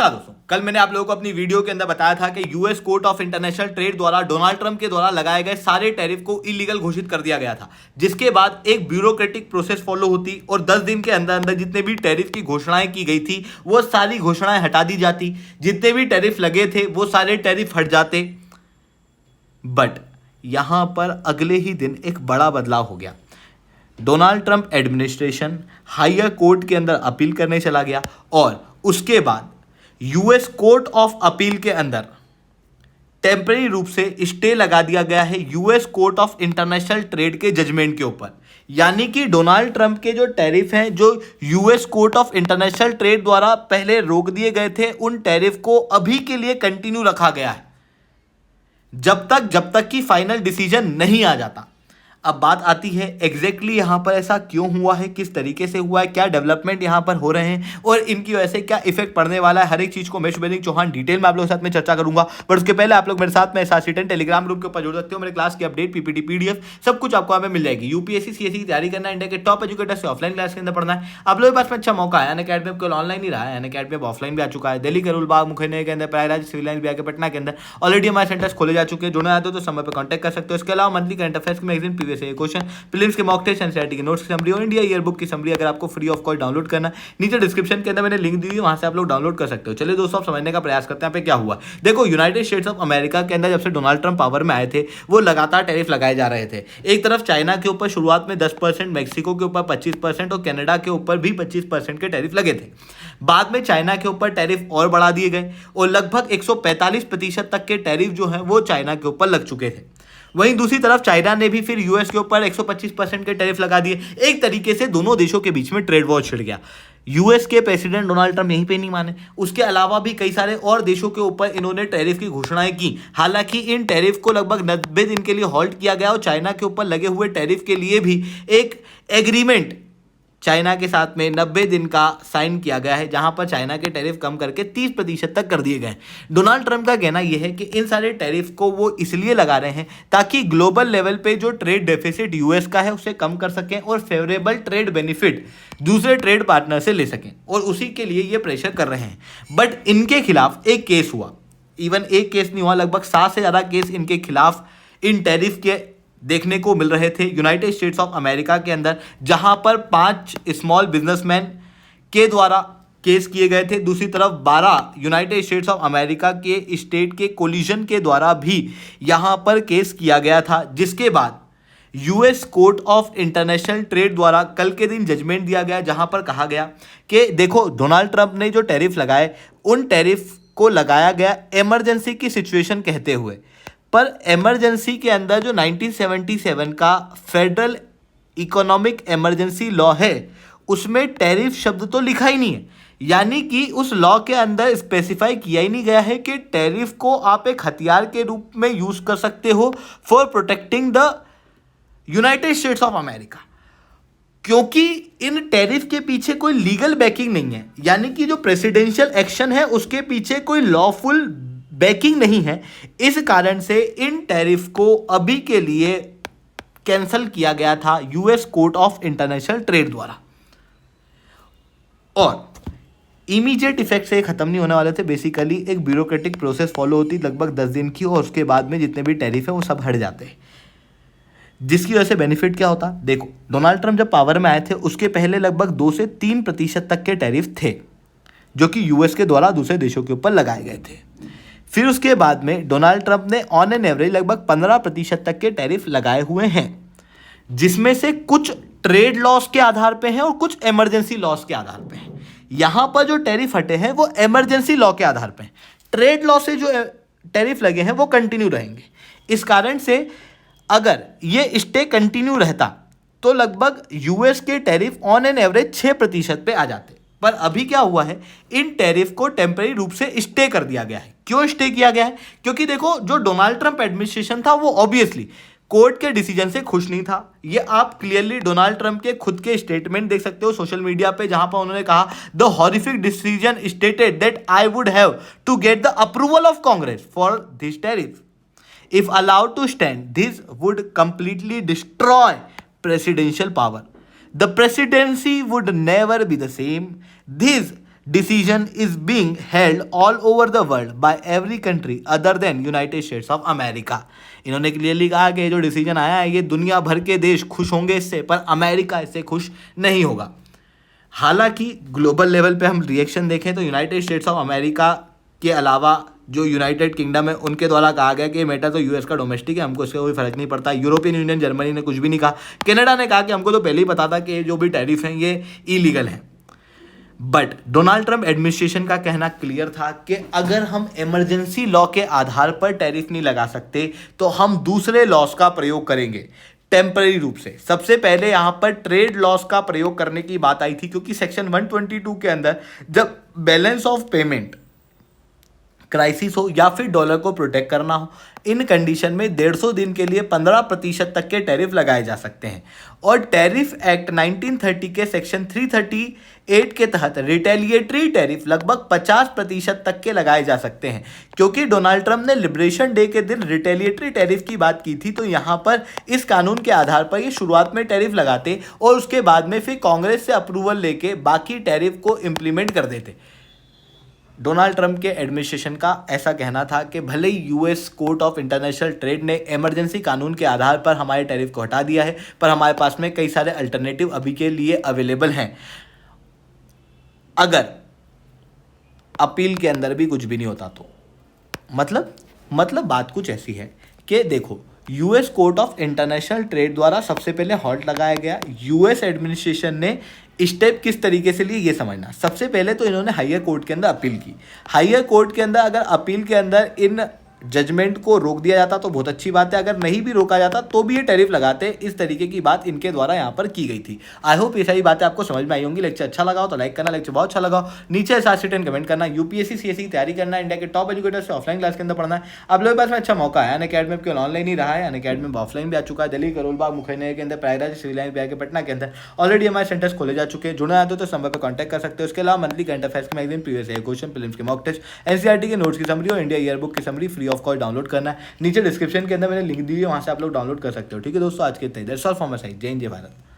हाँ दोस्तों, कल मैंने आप लोगों को अपनी वीडियो के अंदर बताया था कि US court of international trade द्वारा डोनाल्ड ट्रंप के द्वारा लगाए गए सारे टैरिफ को इलीगल घोषित कर दिया गया था, जिसके बाद एक ब्यूरोक्रेटिक प्रोसेस फॉलो होती और 10 दिन के अंदर अंदर जितने भी टैरिफ की घोषणाएं की गई थी वो सारी घोषणाएं हटा दी जाती, जितने भी टैरिफ लगे थे वो सारे टैरिफ हट जाते। बट यहां पर अगले ही दिन एक बड़ा बदलाव हो गया। Donald Trump administration higher court के अंदर अपील करने चला गया और उसके बाद यूएस कोर्ट ऑफ अपील के अंदर टेम्पररी रूप से स्टे लगा दिया गया है US court of international trade के जजमेंट के ऊपर। यानी कि डोनाल्ड ट्रंप के जो टैरिफ हैं जो US court of international trade द्वारा पहले रोक दिए गए थे, उन टैरिफ को अभी के लिए कंटिन्यू रखा गया है जब तक कि फाइनल डिसीजन नहीं आ जाता। अब बात आती है एग्जैक्टली यहाँ पर ऐसा क्यों हुआ है, किस तरीके से हुआ है, क्या डेवलपमेंट यहाँ पर हो रहे हैं और इनकी वजह से क्या इफेक्ट पड़ने वाला है। हर एक चीज को मैं शुभेंद्र चौहान डिटेल में आप लोगों के साथ में चर्चा करूंगा। पर उसके पहले आप लोग मेरे साथ में SRC10 टेलीग्राम ग्रुप के ऊपर जुड़ सकते हो। मेरे क्लास की अपडेट, PPT, PDF सब कुछ आपको यहाँ पे मिल जाएगी। UPSC CSE की तैयारी करना है, इंडिया के टॉप एजुकेटर से ऑफलाइन क्लास के अंदर पढ़ना है, आप लोगों के पास में अच्छा मौका है। अनअकैडमी केवल ऑनलाइन ही रहा है, अनअकैडमी अब ऑफलाइन भी आ चुका है। दिल्ली करूल बाग मुखर्जी के अंदर, प्रयागराज, सिविल लाइन बिहार के पटना के अंदर ऑलरेडी हमारे सेंटर्स खोले जा चुके हैं। जुड़ना आते हो तो समय पर कॉन्टैक्ट कर सकते हो। इसके अलावा मंथली करंट अफेयर्स की magazine, previous year question, prelims के मॉक टेस्ट, एनसीईआरटी के नोट्स की समरी और इंडिया ईयर बुक की समरी अगर आपको फ्री ऑफ कॉस्ट डाउनलोड करना है, नीचे डिस्क्रिप्शन के अंदर मैंने लिंक दी है, वहां से आप लोग डाउनलोड कर सकते हो। चलिए दोस्तों, आप समझने का प्रयास करते हैं पे क्या हुआ। देखो, यूनाइटेड स्टेट्स ऑफ अमेरिका के अंदर जब से डोनाल्ड ट्रंप पावर में आए थे वो लगातार टैरिफ लगाए जा रहे थे। एक तरफ चाइना के ऊपर शुरुआत में 10%, मैक्सिको के ऊपर 25% और कनाडा के ऊपर भी 25% के टैरिफ लगे थे। बाद में चाइना के ऊपर टैरिफ और बढ़ा दिए गए और लगभग 145% तक के टैरिफ जो है वो चाइना के ऊपर लग चुके थे। वहीं दूसरी तरफ चाइना ने भी फिर यूएस के ऊपर 125% के टैरिफ लगा दिए। एक तरीके से दोनों देशों के बीच में ट्रेड वॉर छिड़ गया। यूएस के प्रेसिडेंट डोनाल्ड ट्रंप यहीं पे नहीं माने, उसके अलावा भी कई सारे और देशों के ऊपर इन्होंने टैरिफ की घोषणाएं की। हालांकि इन टैरिफ को लगभग 90 दिन के लिए हॉल्ट किया गया और चाइना के ऊपर लगे हुए टैरिफ के लिए भी एक एग्रीमेंट चाइना के साथ में 90 दिन का साइन किया गया है, जहां पर चाइना के टैरिफ कम करके 30% तक कर दिए गए। डोनाल्ड ट्रंप का कहना यह है कि इन सारे टैरिफ को वो इसलिए लगा रहे हैं ताकि ग्लोबल लेवल पे जो ट्रेड डेफिसिट यूएस का है उसे कम कर सकें और फेवरेबल ट्रेड बेनिफिट दूसरे ट्रेड पार्टनर से ले सकें, और उसी के लिए ये प्रेशर कर रहे हैं। बट इनके खिलाफ एक केस हुआ, इवन एक केस नहीं हुआ, लगभग 7 से ज़्यादा केस इनके खिलाफ इन टैरिफ के देखने को मिल रहे थे यूनाइटेड स्टेट्स ऑफ अमेरिका के अंदर, जहां पर 5 स्मॉल बिजनेसमैन के द्वारा केस किए गए थे। दूसरी तरफ 12 यूनाइटेड स्टेट्स ऑफ अमेरिका के स्टेट के कोलिजन के द्वारा भी यहां पर केस किया गया था, जिसके बाद US court of international trade द्वारा कल के दिन जजमेंट दिया गया, जहां पर कहा गया कि देखो, डोनाल्ड ट्रंप ने जो टैरिफ लगाए उन टैरिफ को लगाया गया इमरजेंसी की सिचुएशन कहते हुए, पर इमरजेंसी के अंदर जो 1977 का फेडरल इकोनॉमिक इमरजेंसी लॉ है उसमें टैरिफ शब्द तो लिखा ही नहीं है। यानी कि उस लॉ के अंदर स्पेसिफाई किया ही नहीं गया है कि टैरिफ को आप एक हथियार के रूप में यूज कर सकते हो for protecting the United states of America, क्योंकि इन टैरिफ के पीछे कोई लीगल बैकिंग नहीं है। यानी कि जो प्रेसिडेंशियल एक्शन है उसके पीछे कोई लॉफुल बैकिंग नहीं है। इस कारण से इन टैरिफ को अभी के लिए कैंसिल किया गया था US court of international trade द्वारा, और इमीडिएट इफेक्ट से खत्म नहीं होने वाले थे। बेसिकली एक ब्यूरोक्रेटिक प्रोसेस फॉलो होती लगभग 10 दिन की, और उसके बाद में जितने भी टैरिफ है वो सब हट जाते हैं, जिसकी वजह से बेनिफिट क्या होता। देखो, डोनाल्ड ट्रंप जब पावर में आए थे उसके पहले लगभग 2 से 3% तक के टैरिफ थे जो कि यूएस के द्वारा दूसरे देशों के ऊपर लगाए गए थे। फिर उसके बाद में डोनाल्ड ट्रंप ने ऑन एन एवरेज लगभग 15% तक के टैरिफ लगाए हुए हैं, जिसमें से कुछ ट्रेड लॉस के आधार पे हैं और कुछ इमरजेंसी लॉस के आधार पे हैं। यहां पर जो टैरिफ हटे हैं वो इमरजेंसी लॉ के आधार पे हैं। ट्रेड लॉ से जो टैरिफ लगे हैं वो कंटिन्यू रहेंगे। इस कारण से अगर ये स्टे कंटिन्यू रहता तो लगभग यूएस के टैरिफ ऑन एन एवरेज 6% पे आ जाते। पर अभी क्या हुआ है, इन टैरिफ को टेम्पररी रूप से स्टे कर दिया गया है। क्यों स्टे किया गया है? क्योंकि देखो, जो डोनाल्ड ट्रंप एडमिनिस्ट्रेशन था वो ऑब्वियसली कोर्ट के डिसीजन से खुश नहीं था। ये आप क्लियरली डोनाल्ड ट्रंप के खुद के स्टेटमेंट देख सकते हो सोशल मीडिया पे, जहां पर उन्होंने कहा, the horrific decision stated that I would have to get the approval of Congress for this tariff. If allowed to stand, this would completely destroy presidential power. The presidency would never be the same. This decision is being held all over the world by every country other than United states of America. इन्होंने clearly कहा कि जो decision आया है ये दुनिया भर के देश खुश होंगे इससे, पर अमेरिका इससे खुश नहीं होगा। हालांकि ग्लोबल लेवल पे हम रिएक्शन देखें तो यूनाइटेड स्टेट्स ऑफ अमेरिका के अलावा जो यूनाइटेड किंगडम है उनके द्वारा कहा गया कि ये मैटर तो यूएस का डोमेस्टिक है, हमको इससे कोई फर्क नहीं पड़ता। यूरोपियन यूनियन जर्मनी ने कुछ भी नहीं कहा। कनाडा ने कहा कि हमको तो पहले ही पता था कि ये जो भी टैरिफ हैं ये इलीगल हैं। बट डोनाल्ड ट्रंप एडमिनिस्ट्रेशन का कहना क्लियर था कि अगर हम इमरजेंसी लॉ के आधार पर टैरिफ नहीं लगा सकते तो हम दूसरे लॉस का प्रयोग करेंगे टेम्पररी रूप से। सबसे पहले यहां पर ट्रेड लॉस का प्रयोग करने की बात आई थी, क्योंकि सेक्शन 122 के अंदर जब बैलेंस ऑफ पेमेंट क्राइसिस हो या फिर डॉलर को प्रोटेक्ट करना हो, इन कंडीशन में 150 दिन के लिए 15% तक के टैरिफ लगाए जा सकते हैं। और टैरिफ एक्ट 1930 के सेक्शन 338 के तहत रिटेलिएटरी टैरिफ लगभग 50% तक के लगाए जा सकते हैं। क्योंकि डोनाल्ड ट्रंप ने लिबरेशन डे के दिन रिटेलिएटरी टैरिफ की बात की थी, तो यहाँ पर इस कानून के आधार पर ये शुरुआत में टैरिफ लगाते और उसके बाद में फिर कांग्रेस से अप्रूवल लेके बाकी टैरिफ को इम्प्लीमेंट कर देते। डोनाल्ड ट्रंप के एडमिनिस्ट्रेशन का ऐसा कहना था कि भले ही US court of international trade ने इमरजेंसी कानून के आधार पर हमारे टैरिफ को हटा दिया है, पर हमारे पास में कई सारे अल्टरनेटिव अभी के लिए अवेलेबल हैं। अगर अपील के अंदर भी कुछ भी नहीं होता तो मतलब बात कुछ ऐसी है कि देखो, US court of international trade द्वारा सबसे पहले हॉल्ट लगाया गया। यूएस एडमिनिस्ट्रेशन ने स्टेप किस तरीके से लिए ये समझना। सबसे पहले तो इन्होंने हायर कोर्ट के अंदर अपील की। हायर कोर्ट के अंदर अगर अपील के अंदर इन जजमेंट को रोक दिया जाता तो बहुत अच्छी बात है, अगर नहीं भी रोका जाता तो भी ये टैरिफ लगाते। इस तरीके की बात इनके द्वारा यहाँ पर की गई थी। आई होप ये सारी बातें आपको समझ में आई होंगी। लेक्चर अच्छा लगा हो तो लाइक करना, लेक्चर बहुत अच्छा लगा हो नीचे 7 कमेंट करना। यूपीएससी सीएससी की तैयारी करना है, इंडिया के टॉप एजुकेटर से ऑफलाइन क्लास के अंदर पढ़ना है, आप लोगों के पास में अच्छा मौका है। अनअकैडमी केवल ऑनलाइन ही रहा है, अनअकैडमी में ऑफलाइन भी आ चुका है। दिल्ली, करोलबाग, मुखैना के अंदर, प्रयागराज, सिविल लाइन, बिहार के पटना के अंदर ऑलरेडी हमारे सेंटर्स खोले जा चुके हैं। जुड़ना चाहते हो तो नंबर पर कॉन्टैक्ट कर सकते हो। उसके अलावा मंथली करंट अफेयर्स के magazine, previous year question, prelims के मॉक टेस्ट, एनसीईआरटी के नोट्स की समरी और इंडिया ईयर बुक की summary free of cost download करना। नीचे डिस्क्रिप्शन के अंदर मैंने लिंक दी है, वहां से आप लोग डाउनलोड कर सकते हो। ठीक है दोस्तों, आज के इतना ही। That's all from my side. जय हिंद, जय भारत।